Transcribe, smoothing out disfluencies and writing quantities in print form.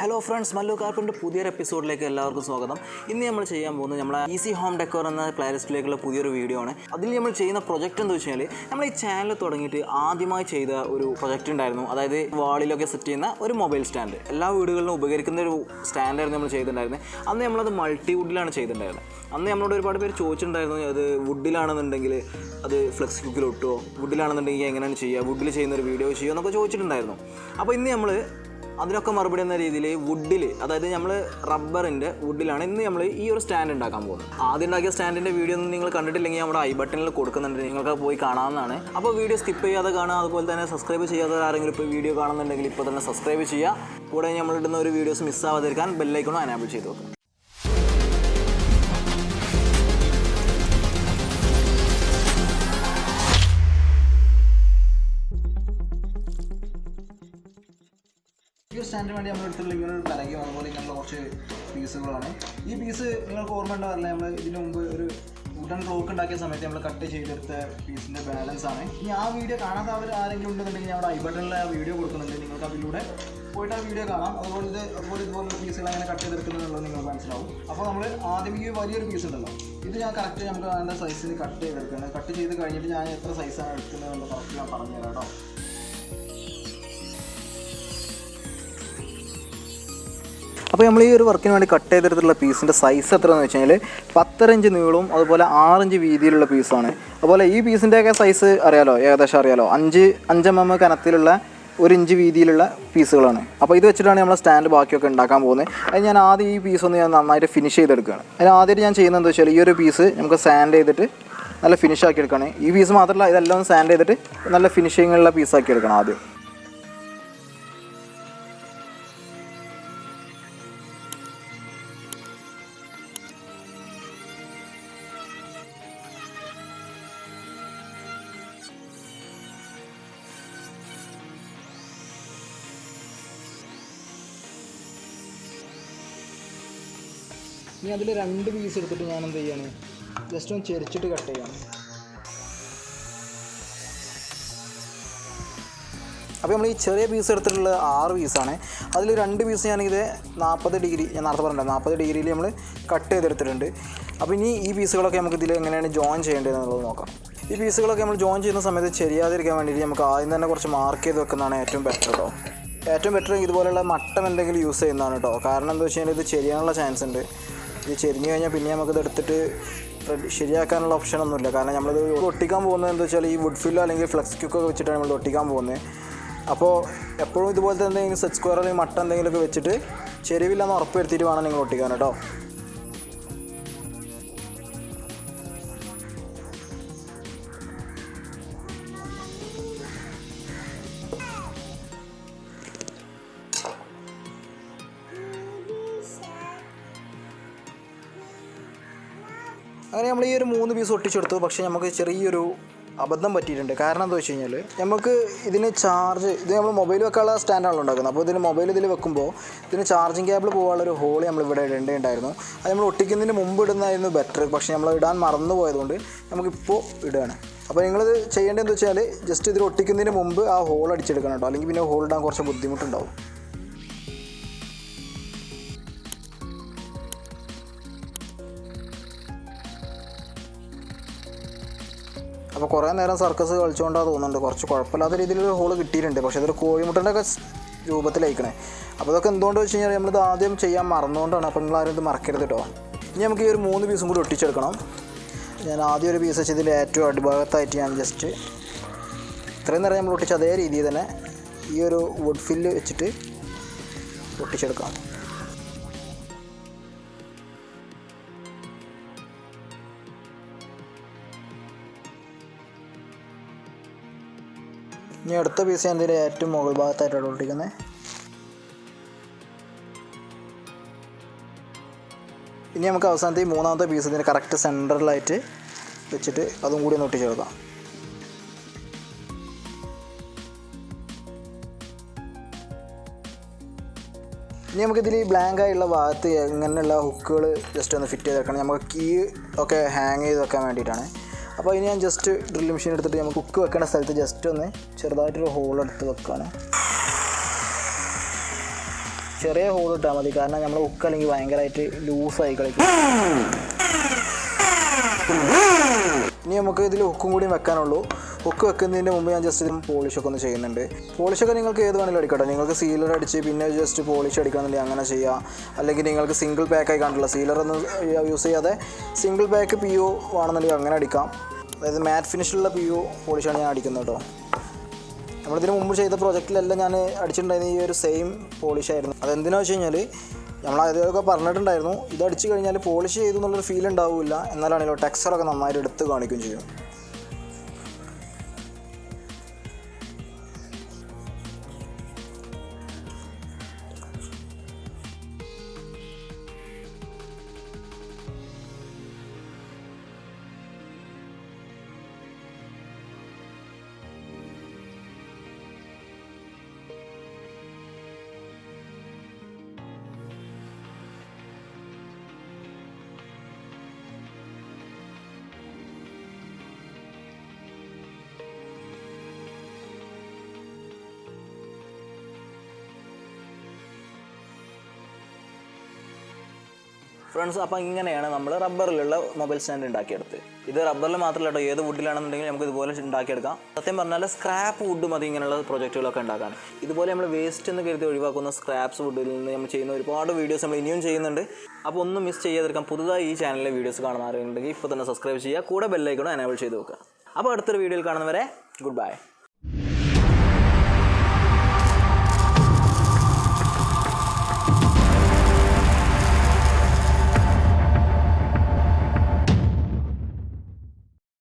Hello friends, Mallu കാർപ്പിൻ്റെ പുതിയൊരു എപ്പിസോഡിലേക്ക് എല്ലാവർക്കും സ്വാഗതം. ഇന്ന് നമ്മൾ ചെയ്യാൻ പോകുന്നത് നമ്മളെ ഈസി ഹോം ഡെക്കോർ എന്ന പ്ലേലിസ്റ്റിലേക്കുള്ള പുതിയൊരു വീഡിയോ ആണ്. അതിൽ നമ്മൾ ചെയ്യുന്ന പ്രൊജക്റ്റ് എന്ന് വെച്ച് കഴിഞ്ഞാൽ നമ്മൾ ഈ ചാനൽ തുടങ്ങിയിട്ട് ആദ്യമായി ചെയ്ത ഒരു പ്രൊജക്റ്റ് ഉണ്ടായിരുന്നു. അതായത് വാളിലൊക്കെ സെറ്റ് ചെയ്യുന്ന ഒരു മൊബൈൽ സ്റ്റാൻഡ്, എല്ലാ വീടുകളിലും ഉപകരിക്കുന്ന ഒരു സ്റ്റാൻഡായിരുന്നു നമ്മൾ ചെയ്തിട്ടുണ്ടായിരുന്നത്. അന്ന് നമ്മളത് മൾട്ടിവുഡിലാണ് ചെയ്തിട്ടുണ്ടായിരുന്നത്. അന്ന് നമ്മളോട് ഒരുപാട് പേര് ചോദിച്ചിട്ടുണ്ടായിരുന്നു, അത് വുഡിലാണെന്നുണ്ടെങ്കിൽ അത് ഫ്ലെക്സ് കുക്കിലിട്ടോ, വുഡിലാണെന്നുണ്ടെങ്കിൽ എങ്ങനെയാണ് ചെയ്യുക, വുഡിൽ ചെയ്യുന്ന ഒരു വീഡിയോ ചെയ്യുക എന്നൊക്കെ ചോദിച്ചിട്ടുണ്ടായിരുന്നു. അപ്പോൾ ഇന്ന് നമ്മൾ അതിനൊക്കെ മറുപടി എന്ന രീതിയിൽ വുഡിൽ, അതായത് നമ്മൾ റബ്ബറിൻ്റെ വുഡിലാണ് ഇന്ന് നമ്മൾ ഈ ഒരു സ്റ്റാൻഡ് ഉണ്ടാക്കാൻ പോകുന്നത്. ആദ്യം ഉണ്ടാക്കിയ സ്റ്റാൻഡിൻ്റെ വീഡിയോ ഒന്നും നിങ്ങൾ കണ്ടിട്ടില്ലെങ്കിൽ നമ്മുടെ ഐ ബട്ടണിൽ കൊടുക്കുന്നുണ്ട്, നിങ്ങൾക്ക് പോയി കാണാവുന്നതാണ്. അപ്പോൾ വീഡിയോ സ്കിപ്പ് ചെയ്യാതെ കാണുക. അതുപോലെ തന്നെ സബ്സ്ക്രൈബ് ചെയ്യാതെ ആരെങ്കിലും ഇപ്പോൾ വീഡിയോ കാണുന്നുണ്ടെങ്കിൽ ഇപ്പോൾ തന്നെ സബ്സ്ക്രൈബ് ചെയ്യുക. കൂടെ നമ്മളിടുന്ന ഒരു വീഡിയോസ് മിസ്സാവാതിരിക്കാൻ ബെല്ലൈക്കണും എനേബിൾ ചെയ്ത് വെക്കുക. ഈ സ്റ്റാൻഡിന് വേണ്ടി നമ്മൾ എടുത്തുള്ള ഇങ്ങനെ ഒരു പലകയും അതുപോലെ ഇങ്ങനെയുള്ള കുറച്ച് പീസുകളാണ്. ഈ പീസ് നിങ്ങൾക്ക് ഓർമ്മ ഉണ്ടാവില്ല, നമ്മൾ ഇതിനു മുമ്പ് ഒരു വുഡൻ ക്ലോക്ക് ഉണ്ടാക്കിയ സമയത്ത് നമ്മൾ കട്ട് ചെയ്തെടുത്ത പീസിൻ്റെ ബാലൻസ് ആണ്. ഇനി ആ വീഡിയോ കാണാത്തവർ ആരെങ്കിലും ഉണ്ടെന്നുണ്ടെങ്കിൽ ഞാൻ അവിടെ ഐ ബട്ടണിൽ ആ വീഡിയോ കൊടുക്കുന്നുണ്ട്, നിങ്ങൾക്ക് അതിലൂടെ പോയിട്ട് ആ വീഡിയോ കാണാം. ഇതുപോലുള്ള പീസുകൾ അങ്ങനെ കട്ട് ചെയ്തെടുക്കുന്നുള്ളത് നിങ്ങൾക്ക് മനസ്സിലാവും. അപ്പോൾ നമ്മൾ ആദ്യം ഈ വലിയൊരു പീസ് ഉണ്ടല്ലോ, ഇത് ഞാൻ കറക്റ്റ് നമുക്ക് അതിൻ്റെ സൈസിന് കട്ട് ചെയ്തെടുക്കണം. കട്ട് ചെയ്ത് കഴിഞ്ഞിട്ട് ഞാൻ എത്ര സൈസാണ് എടുക്കുന്നത് എന്ന് കറക്റ്റ് ഞാൻ പറഞ്ഞുതരാം കേട്ടോ. അപ്പോൾ നമ്മൾ ഈ ഒരു വർക്കിന് വേണ്ടി കട്ട് ചെയ്തെടുത്തിട്ടുള്ള പീസിൻ്റെ സൈസ് എത്രയെന്ന് വെച്ച് കഴിഞ്ഞാൽ 10 ഇഞ്ച് നീളവും അതുപോലെ 6 ഇഞ്ച് വീതിയിലുള്ള പീസാണ്. അതുപോലെ ഈ പീസിൻ്റെയൊക്കെ സൈസ് അറിയാലോ, ഏകദേശം അറിയാലോ, 5 mm കനത്തിലുള്ള 1 ഇഞ്ച് വീതിയിലുള്ള പീസുകളാണ്. അപ്പോൾ ഇത് വെച്ചിട്ടാണ് നമ്മൾ സ്റ്റാൻഡ് ബാക്കിയൊക്കെ ഉണ്ടാക്കാൻ പോകുന്നത്. അത് ഞാൻ ആദ്യം ഈ പീസൊന്ന് ഞാൻ നന്നായിട്ട് ഫിനിഷ് ചെയ്തെടുക്കുകയാണ്. അതിന് ആദ്യമായിട്ട് ഞാൻ ചെയ്യുന്നത് എന്താ വെച്ചാൽ ഈ ഒരു പീസ് നമുക്ക് സാൻഡ് ചെയ്തിട്ട് നല്ല ഫിനിഷ് ആക്കി എടുക്കുകയാണ്. ഈ പീസ് മാത്രമല്ല, ഇതെല്ലാം ഒന്ന് സാൻഡ് ചെയ്തിട്ട് നല്ല ഫിനിഷിങ്ങുള്ള പീസാക്കി എടുക്കണം ആദ്യം. ഇനി അതിൽ 2 പീസ് എടുത്തിട്ട് ഞാൻ എന്ത് ചെയ്യാണ്, ജസ്റ്റ് ഒന്ന് ചെരിച്ചിട്ട് കട്ട് ചെയ്യണം. അപ്പോൾ നമ്മൾ ഈ ചെറിയ പീസ് എടുത്തിട്ടുള്ള 6 പീസാണ്. അതിൽ 2 പീസ് ഞാനിത് 40 ഡിഗ്രി, ഞാൻ നേരത്തെ പറഞ്ഞില്ല, 40 ഡിഗ്രിയിൽ നമ്മൾ കട്ട് ചെയ്തെടുത്തിട്ടുണ്ട്. അപ്പോൾ ഇനി ഈ പീസുകളൊക്കെ നമുക്ക് ഇതിൽ എങ്ങനെയാണ് ജോയിൻ ചെയ്യേണ്ടതെന്നുള്ളത് നോക്കാം. ഈ പീസുകളൊക്കെ നമ്മൾ ജോയിൻ ചെയ്യുന്ന സമയത്ത് ചെരിയാതിരിക്കാൻ വേണ്ടിയിട്ട് നമുക്ക് ആദ്യം തന്നെ കുറച്ച് മാർക്ക് ചെയ്ത് വെക്കുന്നതാണ് ഏറ്റവും ബെറ്റർ കേട്ടോ. ഏറ്റവും ബെറ്റർ ഇതുപോലെയുള്ള മട്ടം എന്തെങ്കിലും യൂസ് ചെയ്യുന്നതാണ് കേട്ടോ. കാരണം എന്താ വെച്ച് കഴിഞ്ഞാൽ ഇത് ചെരിയാനുള്ള ചാൻസ് ഉണ്ട്. ഇത് ചെരിഞ്ഞു കഴിഞ്ഞാൽ പിന്നെ നമുക്കിത് എടുത്തിട്ട് ശരിയാക്കാനുള്ള ഓപ്ഷനൊന്നുമില്ല. കാരണം നമ്മളിത് ഒട്ടിക്കാൻ പോകുന്നത് എന്താ വെച്ചാൽ ഈ വുഡ് ഫില്ലോ അല്ലെങ്കിൽ ഫ്ലെക്സ് ക്യൂക്കൊക്കെ വെച്ചിട്ടാണ് നമ്മൾ ഒട്ടിക്കാൻ പോകുന്നത്. അപ്പോൾ എപ്പോഴും ഇതുപോലത്തെ എന്തെങ്കിലും സെറ്റ് സ്ക്വയർ അല്ലെങ്കിൽ മട്ട എന്തെങ്കിലുമൊക്കെ വെച്ചിട്ട് ചെരിവില്ലെന്ന് ഉറപ്പ് വരുത്തിയിട്ട് വേണം നിങ്ങൾ ഒട്ടിക്കാൻ കേട്ടോ. അങ്ങനെ നമ്മൾ ഈ ഒരു 3 പീസ് ഒട്ടിച്ചെടുത്തു. പക്ഷേ നമുക്ക് ചെറിയൊരു അബദ്ധം പറ്റിയിട്ടുണ്ട്. കാരണം എന്താ വെച്ച് കഴിഞ്ഞാൽ നമുക്ക് ഇതിന് ചാർജ്, ഇത് നമ്മൾ മൊബൈൽ വെക്കാനുള്ള സ്റ്റാൻഡാണല്ലോ ഉണ്ടാക്കുന്നത്. അപ്പോൾ ഇതിന് മൊബൈൽ ഇതിൽ വെക്കുമ്പോൾ ഇതിന് ചാർജിങ് കേബിൾ പോകാനുള്ളൊരു ഹോൾ നമ്മൾ ഇവിടെ ഇടേണ്ടതായിരുന്നു. അത് നമ്മൾ ഒട്ടിക്കുന്നതിന് മുമ്പ് ഇടുന്നതായിരുന്നു ബെറ്റർ. പക്ഷേ നമ്മൾ ഇടാൻ മറന്നു പോയതുകൊണ്ട് നമുക്കിപ്പോൾ ഇടുകയാണ്. അപ്പോൾ നിങ്ങളിത് ചെയ്യേണ്ടതെന്ന് വെച്ചാൽ ജസ്റ്റ് ഇതിൽ ഒട്ടിക്കുന്നതിന് മുമ്പ് ആ ഹോൾ അടിച്ചെടുക്കണം കേട്ടോ, അല്ലെങ്കിൽ പിന്നെ ഹോൾ ഇടാൻ കുറച്ച് ബുദ്ധിമുട്ടുണ്ടാവും. അപ്പോൾ കുറേ നേരം സർക്കസ് കളിച്ചുകൊണ്ടാണ് തോന്നുന്നുണ്ട്, കുറച്ച് കുഴപ്പമില്ലാത്ത രീതിയിലൊരു ഹോള് കിട്ടിയിട്ടുണ്ട്. പക്ഷേ ഇതൊരു കോഴിമുട്ടൻ്റെ ഒക്കെ രൂപത്തിലയക്കണേ. അപ്പോൾ ഇതൊക്കെ എന്തുകൊണ്ട് വെച്ച് കഴിഞ്ഞാൽ നമ്മളിത് ആദ്യം ചെയ്യാൻ മറന്നുകൊണ്ടാണ്. അപ്പോൾ നിങ്ങളാരും ഇത് മറക്കരുത് കേട്ടോ. ഇനി നമുക്ക് ഈ ഒരു 3 പീസും കൂടി ഒട്ടിച്ചെടുക്കണം. ഞാൻ ആദ്യം ഒരു പീസ് വെച്ച് ഇതിൽ ഏറ്റവും അടിഭാഗത്തായിട്ട് ഞാൻ ജസ്റ്റ് ഇത്രയും നേരം നമ്മൾ ഒട്ടിച്ച അതേ രീതിയിൽ തന്നെ ഈ ഒരു വുഡ് ഫില്ല് വെച്ചിട്ട് ഒട്ടിച്ചെടുക്കാം. ഇനി അടുത്ത പീസ് ഞാൻ ഇതിൻ്റെ ഏറ്റവും മുകൾ ഭാഗത്തായിട്ടാണ് ഒട്ടിക്കുന്നത്. ഇനി നമുക്ക് അവസാനത്തെ ഈ 3ാമത്തെ പീസ് ഇതിൻ്റെ കറക്റ്റ് സെൻറ്ററിലായിട്ട് വെച്ചിട്ട് അതും കൂടി ഒന്ന് ഒട്ടിച്ചെടുക്കാം. ഇനി നമുക്കിതിൽ ബ്ലാങ്ക് ആയിട്ടുള്ള ഭാഗത്ത് ഇങ്ങനെയുള്ള ഹുക്കുകൾ ജസ്റ്റ് ഒന്ന് ഫിറ്റ് ചെയ്തെടുക്കണം. നമുക്ക് കീ ഒക്കെ ഹാങ് ചെയ്ത് വെക്കാൻ വേണ്ടിയിട്ടാണ്. അപ്പോൾ ഇനി ഞാൻ ജസ്റ്റ് ഡ്രിൽ മെഷീൻ എടുത്തിട്ട് നമുക്ക് കുക്ക് വെക്കേണ്ട സ്ഥലത്ത് ജസ്റ്റ് ഒന്ന് ചെറുതായിട്ടൊരു ഹോൾ എടുത്ത് വെക്കുകയാണ്. ചെറിയ ഹോൾ ഇട്ടാൽ മതി, കാരണം നമ്മൾ ഹുക്ക് അല്ലെങ്കിൽ ഭയങ്കരമായിട്ട് ലൂസായി കളിക്കും. ഇനി നമുക്ക് ഇതിൽ ഹുക്കും കൂടി വെക്കാനുള്ളൂ. ഹുക്ക് വെക്കുന്നതിൻ്റെ മുമ്പ് ഞാൻ ജസ്റ്റ് പോളിഷൊക്കെ ഒന്ന് ചെയ്യുന്നുണ്ട്. പോളിഷൊക്കെ നിങ്ങൾക്ക് ഏത് വേണമെങ്കിലും അടിക്കട്ടെ. നിങ്ങൾക്ക് സീലർ അടിച്ച് പിന്നെ ജസ്റ്റ് പോളിഷ് അടിക്കണമെന്നുണ്ടെങ്കിൽ അങ്ങനെ ചെയ്യാം. അല്ലെങ്കിൽ നിങ്ങൾക്ക് സിംഗിൾ പാക്കായി കണ്ടില്ല, സീലറൊന്നും യൂസ് ചെയ്യാതെ സിംഗിൾ പാക്ക് പി ഒ വേണമെന്നുണ്ടെങ്കിൽ അങ്ങനെ അടിക്കാം. അതായത് മാറ്റ് ഫിനിഷിലുള്ള പി ഒ പോളിഷാണ് ഞാൻ അടിക്കുന്നത് കേട്ടോ. നമ്മളിതിന് മുമ്പ് ചെയ്ത പ്രോജക്റ്റിലെല്ലാം ഞാൻ അടിച്ചിട്ടുണ്ടായിരുന്ന ഈ ഒരു സെയിം പോളിഷായിരുന്നു. അതെന്തിനാണെന്ന് വെച്ച് കഴിഞ്ഞാൽ നമ്മൾ അതൊക്കെ പറഞ്ഞിട്ടുണ്ടായിരുന്നു, ഇത് അടിച്ചു കഴിഞ്ഞാൽ പോളിഷ് ചെയ്തു എന്നുള്ളൊരു ഫീൽ ഉണ്ടാവില്ല, എന്നാലാണല്ലോ ടെക്സ്ചറൊക്കെ നന്നായിട്ട് എടുത്ത് കാണിക്കുകയും ചെയ്യും. ഫ്രണ്ട്സ്, അപ്പോൾ ഇങ്ങനെയാണ് നമ്മൾ റബ്ബറിലുള്ള മൊബൈൽ സ്റ്റാൻഡ് ഉണ്ടാക്കിയെടുത്ത്. ഇത് റബ്ബറിൽ മാത്രമല്ല കേട്ടോ, ഏത് വുഡിലാണെന്നുണ്ടെങ്കിൽ നമുക്ക് ഇതുപോലെ ഉണ്ടാക്കിയെടുക്കാം. സത്യം പറഞ്ഞാൽ സ്ക്രാപ്പ് വുഡ് മതി ഇങ്ങനെയുള്ള പ്രോജക്റ്റുകളൊക്കെ ഉണ്ടാക്കാൻ. ഇതുപോലെ നമ്മൾ വേസ്റ്റ് എന്ന് കരുതി ഒഴിവാക്കുന്ന സ്ക്രാപ്സ് വുഡിൽ നിന്ന് നമ്മൾ ചെയ്യുന്ന ഒരുപാട് വീഡിയോസ് നമ്മൾ ഇനിയും ചെയ്യുന്നുണ്ട്. അപ്പോൾ ഒന്നും മിസ് ചെയ്യാതിരിക്കാൻ പുതുതായി ഈ ചാനലിലെ വീഡിയോസ് കാണുന്നവരുണ്ടെങ്കിൽ ഇപ്പോൾ തന്നെ സബ്സ്ക്രൈബ് ചെയ്യുക, കൂടെ ബെല്ലൈക്കണോ എനേബിൾ ചെയ്ത് വെക്കുക. അപ്പോൾ അടുത്തൊരു വീഡിയോയിൽ കാണുന്നവരെ ഗുഡ് ബൈ.